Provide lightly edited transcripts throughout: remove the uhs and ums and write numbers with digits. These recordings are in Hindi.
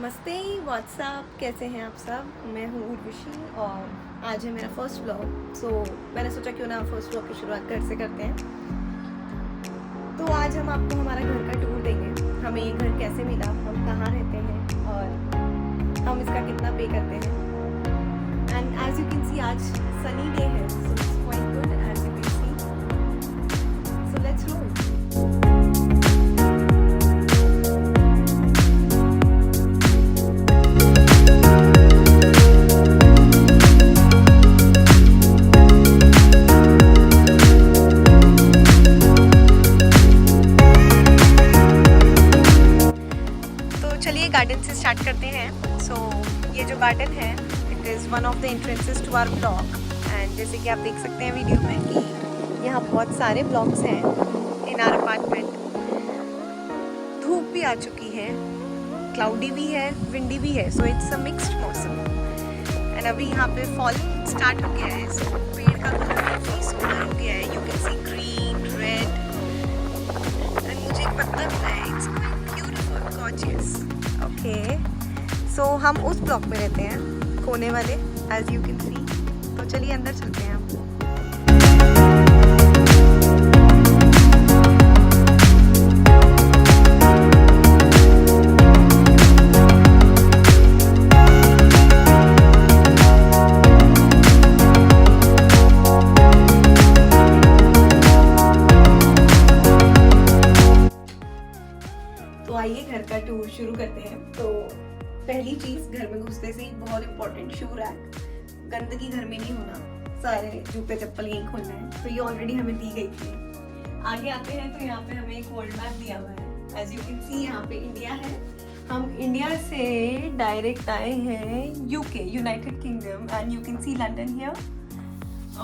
नमस्ते व्हाट्सअप, कैसे हैं आप सब। मैं हूँ उर्वशी और आज है मेरा फर्स्ट व्लॉग। सो मैंने सोचा क्यों ना फर्स्ट व्लॉग की शुरुआत घर से करते हैं। तो आज हम आपको हमारा घर का टूर देंगे। हमें ये घर कैसे मिला, हम कहाँ रहते हैं और हम इसका कितना पे करते हैं। And as you can see आज सनी डे है, so it's quite good as you can see. So let's roll. Garden से स्टार्ट करते हैं। सो ये जो गार्डन है it is one of the entrances to our block. And जैसे कि आप देख सकते हैं वीडियो में कि यहाँ बहुत सारे ब्लॉक्स हैं इन आवर अपार्टमेंट। धूप भी आ चुकी है, क्लाउडी भी है, विंडी भी है, सो इट्स अ मिक्स्ड मौसम। एंड अभी यहाँ पे फॉल स्टार्ट हो गया है, सो पेड़ का कलर काफ़ी सुंदर हो गया है। You can C green, red and मुझे एक पत्ता मिला है, इट्स ब्यूटीफुल, गॉर्जियस। ओके, सो हम उस ब्लॉक में रहते हैं, कोने वाले, एज यू कैन सी। तो चलिए अंदर चलते हैं हम। तो आइए घर का टूर शुरू करते हैं। तो पहली चीज, घर में घुसते से ही बहुत इंपॉर्टेंट, शू रैक। गंदगी घर में नहीं होना, सारे जूते चप्पल यहीं खोलना है। तो ये ऑलरेडी हमें दी गई थी। आगे आते हैं तो यहाँ पे हमें एक वर्ल्ड मैप दिया हुआ है। एज यू कैन सी यहाँ पे इंडिया है। हम इंडिया से डायरेक्ट आए हैं UK, United Kingdom, and you can see London here.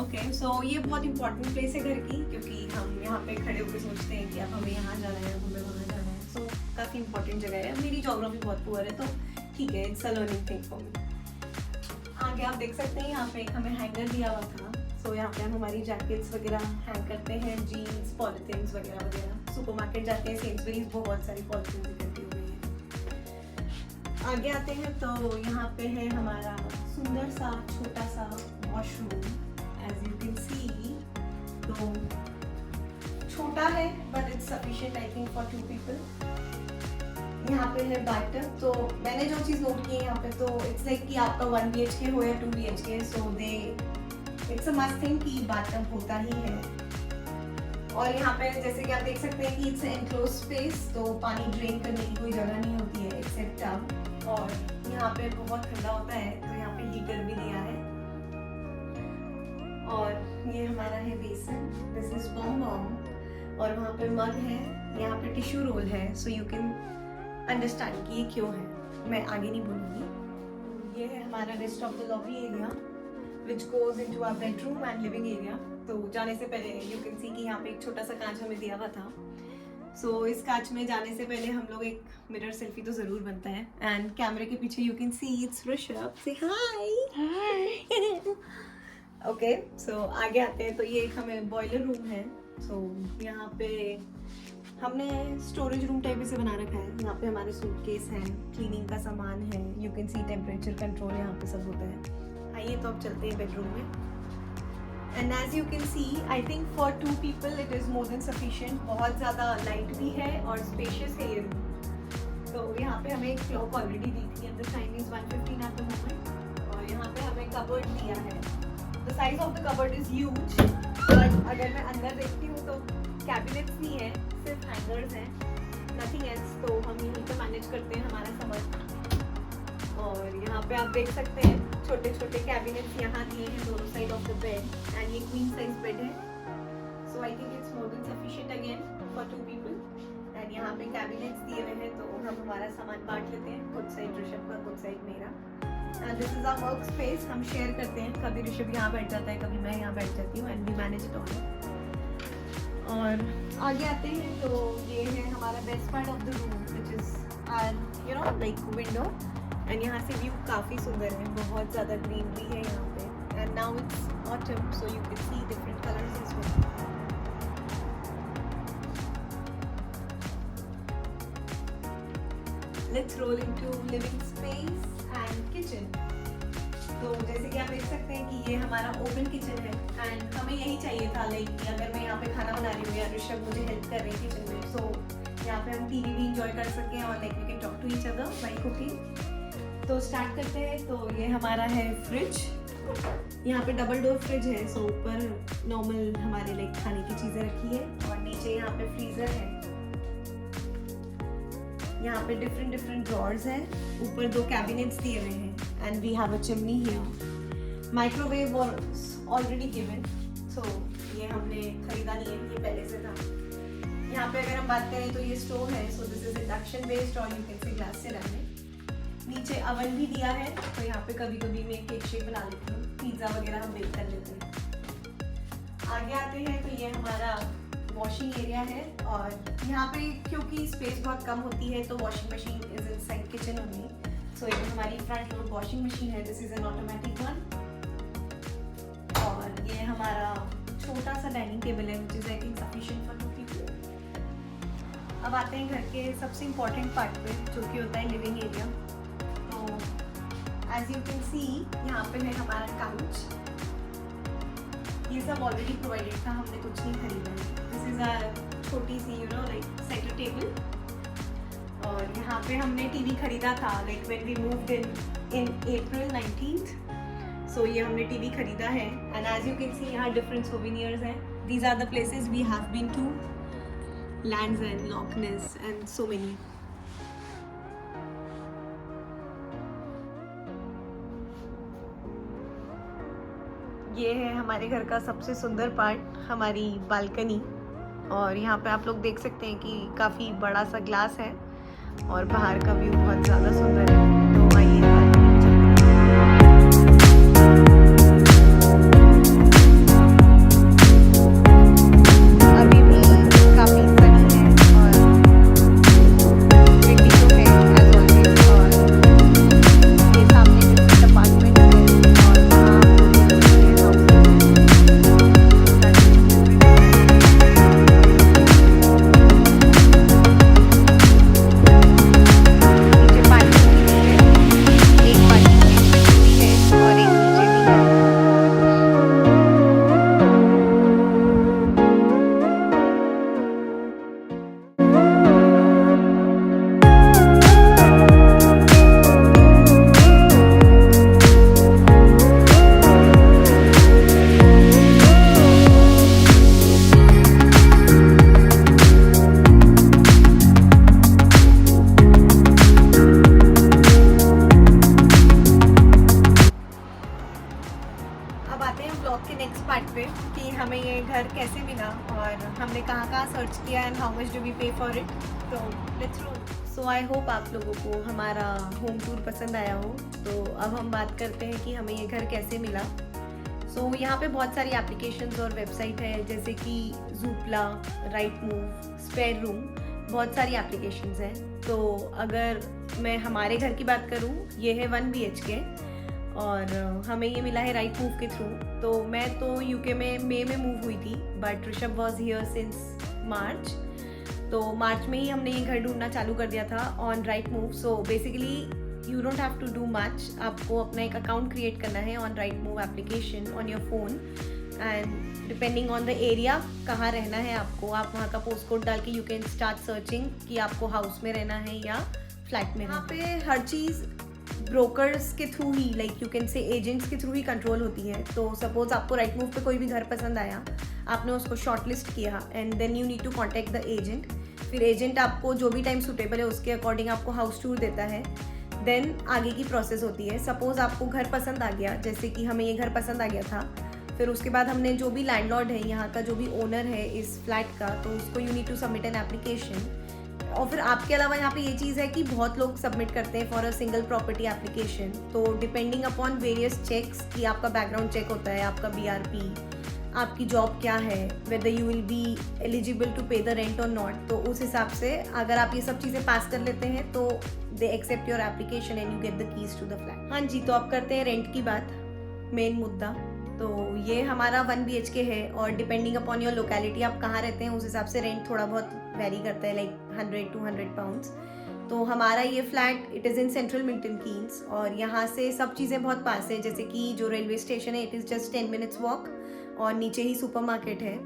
Okay, so ये बहुत इंपॉर्टेंट प्लेस है घर की, क्योंकि हम यहाँ पे खड़े होकर सोचते हैं कि अब हमें यहाँ जाना है, हमें वहाँ जाना है। सो काफ़ी इंपॉर्टेंट जगह है। मेरी ज्योग्राफी बहुत पुअर है, तो ठीक है, it's a learning thing for me. आगे आप देख सकते हैं यहाँ पे एक हमें हैंगर दिया हुआ था। सो यहाँ पे हम हमारी जैकेट्स वगैरह हैंग करते हैं, जीन्स, पॉलिथीन्स वगैरह वगैरह। सुपरमार्केट जाते हैं, सेंसबरीज, बहुत सारी पॉलिथीन्स इकट्ठी हो गई है। आगे आते हैं तो यहाँ पे है हमारा सुंदर सा छोटा सा washroom, as you can see. तो छोटा है but it's sufficient I think for 2 people. यहाँ पे है बाथटब। तो मैंने जो चीज़ नोट की है यहाँ पे, तो इट्स लाइक कि आपका 1 BHK हो या 2 BHK, so they it's a must thing कि बाथटब होता ही है। और यहाँ पे जैसे कि आप देख सकते हैं कि इट्स एनक्लोज स्पेस, तो पानी ड्रेन करने की कोई जगह नहीं होती है एक्सेप्ट टब। और यहाँ पे बहुत ठंडा होता है, तो यहाँ पे हीटर भी दिया है। और ये हमारा है बेसन, दिस इज बॉम और वहाँ पे मग है, यहाँ पे टिश्यू रोल है। सो यू कैन अंडरस्टैंड कि ये क्यों है, मैं आगे नहीं बोलूँगी। ये है हमारा rest of the lobby area which goes into our bedroom and living area. तो जाने से पहले यू कैन सी कि यहाँ पे एक छोटा सा कांच हमें दिया हुआ था। सो इस कांच में जाने से पहले हम लोग एक मिरर सेल्फी तो ज़रूर बनता है। एंड कैमरे के पीछे you can see it's Rishabh, से हाय। ओके, सो आगे आते हैं तो ये एक हमें बॉयलर रूम है। सो यहाँ पे हमने स्टोरेज रूम टाइप से बना रखा है। यहाँ पे हमारे सूटकेस हैं, क्लीनिंग का सामान है, you can C temperature control यहाँ पे सब होता है। आइए तो अब चलते हैं बेडरूम में। And as you can see I think for 2 people it is more than sufficient. बहुत ज़्यादा लाइट भी है और स्पेशियस है ये रूम। तो यहाँ पे हमें एक क्लॉक ऑलरेडी दी थी, and the time is 1:15 at the moment. और यहाँ पे हमें कबर्ड दिया है। The size of the cupboard is huge, but अगर मैं अंदर देखती हूँ तो कैबिनेट्स नहीं है, सिर्फ हैंगर्स हैं, नथिंग एल्स। तो हम यहीं पे मैनेज करते हैं हमारा समर। और यहाँ पे आप देख सकते हैं छोटे छोटे कैबिनेट्स यहाँ दिए हैं दोनों side of the bed, and ये क्वीन साइज बेड है। So I think it's more than sufficient again for 2 people. And यहाँ पे कैबिनेट्स दिए हुए हैं, तो हम हमारा सामान बांट लेते हैं, खुद साइड ऋषभ का, खुद साइड मेरा। And this is our work space, हम शेयर करते हैं। कभी ऋषभ यहाँ बैठ जाता है, कभी मैं यहाँ बैठ जाती हूँ, and we manage it all. और आगे आते हैं तो ये है हमारा best part of the room which is our you know like window. And यहाँ से व्यू काफ़ी सुंदर है, बहुत ज़्यादा ग्रीनरी है यहाँ पे। And now it's autumn, so you can see different colours as well. Let's roll into living space and kitchen. तो जैसे कि आप देख सकते हैं कि ये हमारा ओपन किचन है एंड हमें यही चाहिए था, लाइक कि अगर मैं यहाँ पे खाना बना रही हूँ या ऋषभ मुझे हेल्प कर रहे हैं किचन में, सो यहाँ पे हम टीवी भी इंजॉय कर सकें और like we can talk to each other while cooking. तो स्टार्ट करते हैं। तो ये हमारा है फ्रिज, यहाँ पे डबल डोर फ्रिज है, सो ऊपर नॉर्मल हमारे लाइक खाने की चीज़ें रखी है और नीचे यहाँ पे फ्रीज़र है। यहाँ पे डिफरेंट ड्रॉर्स हैं, ऊपर 2 कैबिनेट्स दिए हुए हैं and we have a chimney here. Microwave was already given, so ये हमने खरीदा नहीं है, ये पहले से था। यहाँ पे अगर हम बात करें तो ये स्टोव है, so this is induction based और you can say gas cylinder. नीचे अवन भी दिया है, तो यहाँ पे कभी कभी मैं केक शेक बना लेती हूँ, पिज्ज़ा वगैरह हम बेक कर लेते हैं। आगे आते हैं तो ये हमारा वॉशिंग एरिया है और यहाँ पे क्योंकि स्पेस बहुत कम होती है तो washing machine is inside kitchen only. So ये हमारी फ्रंट लोड वॉशिंग मशीन है, this is an automatic one. और ये हमारा छोटा सा डाइनिंग टेबल है which is I think sufficient for 2 people. अब आते हैं घर के सबसे इम्पोर्टेंट पार्ट पे, जो कि होता है लिविंग एरिया। तो एज यू कैन सी यहाँ पे है हमारा काउच, ये सब ऑलरेडी प्रोवाइडेड था, हमने कुछ नहीं खरीदा है। दिस इज अ छोटी सी लाइक सेंटर टेबल। और यहाँ पे हमने टीवी खरीदा था like when we moved in April 19th। सो ये हमने टीवी खरीदा है एंड एज यू कैन सी यहाँ डिफरेंट सोवेनियर्स हैं। These are the places we have been to, lands and lock Ness and so many. ये है हमारे घर का सबसे सुंदर पार्ट, हमारी बालकनी। और यहाँ पे आप लोग देख सकते हैं कि काफ़ी बड़ा सा ग्लास है और बाहर का व्यू बहुत ज़्यादा सुंदर है। तो आइए बालकनी में चलते हैं। अभी भी काफ़ी सनी है और विंडी तो है एज ऑलवेज। और ये सामने डिफरेंट अपार्टमेंट है और कि हमें ये घर कैसे मिला और हमने कहाँ सर्च किया and how much do we pay for it. तो let's roll. So I hope आप लोगों को हमारा होम टूर पसंद आया हो। तो अब हम बात करते हैं कि हमें ये घर कैसे मिला। सो यहाँ पे बहुत सारी एप्लीकेशंस और वेबसाइट है, जैसे कि जूपला, राइटमूव, स्पेयर रूम, बहुत सारी एप्लीकेशंस हैं। तो अगर मैं हमारे घर की बात करूँ, ये है 1 BHK और हमें ये मिला है राइटमूव के थ्रू। तो मैं तो यूके में मई में मूव हुई थी, but Rishabh was here since मार्च। तो मार्च में ही हमने ये घर ढूंढना चालू कर दिया था on Rightmove. So basically you don't have to do much, आपको अपना एक अकाउंट क्रिएट करना है on Rightmove application on your phone and depending on the area कहाँ रहना है आपको, आप वहाँ का पोस्ट कोड डाल के यू कैन स्टार्ट सर्चिंग कि आपको हाउस में रहना है या फ्लैट में। यहाँ पे हर चीज़ ब्रोकर्स के through he, like you can से एजेंट्स के थ्रू ही कंट्रोल होती है। तो सपोज आपको राइटमूव पे कोई भी घर पसंद आया, आपने उसको शॉर्टलिस्ट किया and then you need to contact the agent. फिर एजेंट आपको जो भी टाइम सूटेबल है उसके अकॉर्डिंग आपको हाउस टूर देता है। देन आगे की प्रोसेस होती है, सपोज आपको घर पसंद आ गया, जैसे कि हमें ये घर पसंद आ गया था, फिर उसके बाद हमने जो भी लैंडलॉर्ड है, यहाँ का जो भी ओनर है इस फ्लैट का, तो उसको you need to submit an application. और फिर आपके अलावा यहाँ पे ये चीज़ है कि बहुत लोग सबमिट करते हैं for a single property application. तो डिपेंडिंग अपॉन वेरियस चेक्स कि आपका बैकग्राउंड चेक होता है, आपका BRP, आपकी जॉब क्या है, whether you will be eligible to pay the rent और नॉट। तो उस हिसाब से अगर आप ये सब चीज़ें पास कर लेते हैं तो they accept your application and you get the keys to the flat. हाँ जी, तो अब करते हैं रेंट की बात, मेन मुद्दा। तो ये हमारा 1 BHK है और डिपेंडिंग अपॉन योर लोकेलिटी आप कहाँ रहते हैं उस हिसाब से रेंट थोड़ा बहुत वेरी करता है, लाइक 100 to 100 pounds। तो हमारा ये flat it is in central Milton Keynes और यहाँ से सब चीज़ें बहुत पास है, जैसे कि जो रेलवे स्टेशन है it is just 10 minutes walk और नीचे ही सुपरमार्केट है।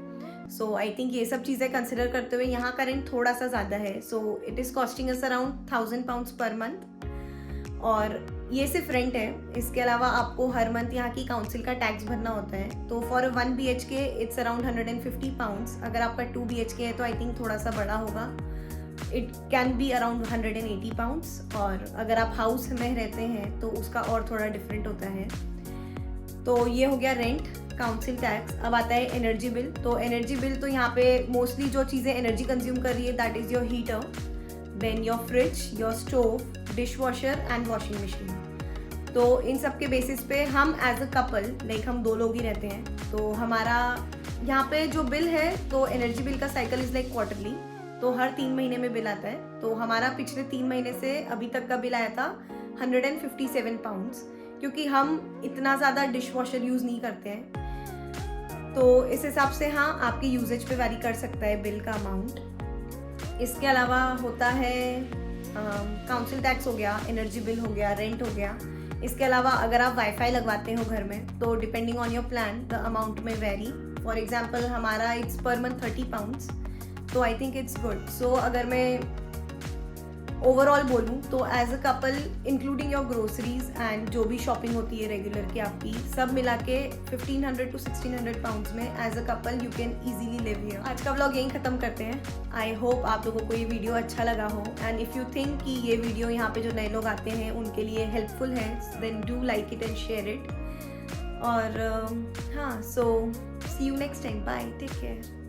सो आई थिंक ये सब चीज़ें कंसिडर करते हुए यहाँ का रेंट थोड़ा सा ज़्यादा है। So it is costing us around 1000 pounds per month और ये सिर्फ रेंट है। इसके अलावा आपको हर मंथ यहाँ की काउंसिल का टैक्स भरना होता है। तो for 1 BHK it's around 150 pounds. अगर आपका 2 BHK है तो आई थिंक थोड़ा सा बड़ा होगा, it can be around 180 pounds. और अगर आप हाउस में रहते हैं तो उसका और थोड़ा डिफरेंट होता है। तो ये हो गया रेंट, काउंसिल टैक्स। अब आता है एनर्जी बिल। तो एनर्जी बिल तो यहाँ पे मोस्टली जो चीज़ें एनर्जी कंज्यूम कर रही है that is your heater, then your fridge, your stove, dishwasher and washing machine. तो इन सब के बेसिस पे हम एज अ कपल लाइक हम 2 लोग ही रहते हैं। तो हमारा यहाँ पे जो बिल है तो एनर्जी बिल का साइकिल इज़ लाइक क्वार्टरली, तो हर 3 महीने में बिल आता है। तो हमारा पिछले 3 महीने से अभी तक का बिल आया था 157 पाउंड्स, क्योंकि हम इतना ज़्यादा डिश वॉशर यूज़ नहीं करते हैं। तो इस हिसाब से हाँ आपके यूजेज पे वैरी कर सकता है बिल का अमाउंट। इसके अलावा होता है काउंसिल टैक्स हो गया, एनर्जी बिल हो गया, रेंट हो गया। इसके अलावा अगर आप वाईफाई लगवाते हो घर में तो depending on your plan the amount may vary. For example हमारा इट्स पर मंथ 30 पाउंड्स, तो I think it's good. So अगर मैं ओवरऑल बोलूँ तो as a couple including your groceries and जो भी शॉपिंग होती है रेगुलर की आपकी, सब मिला के 1500 to 1600 पाउंड्स में as a couple you can easily live here. आज का व्लॉग यहीं ख़त्म करते हैं। आई होप आप लोगों को ये वीडियो अच्छा लगा हो एंड इफ़ यू थिंक कि ये वीडियो यहाँ पे जो नए लोग आते हैं उनके लिए हेल्पफुल है then do like it and share it. और हाँ, so see you next time, bye, take care.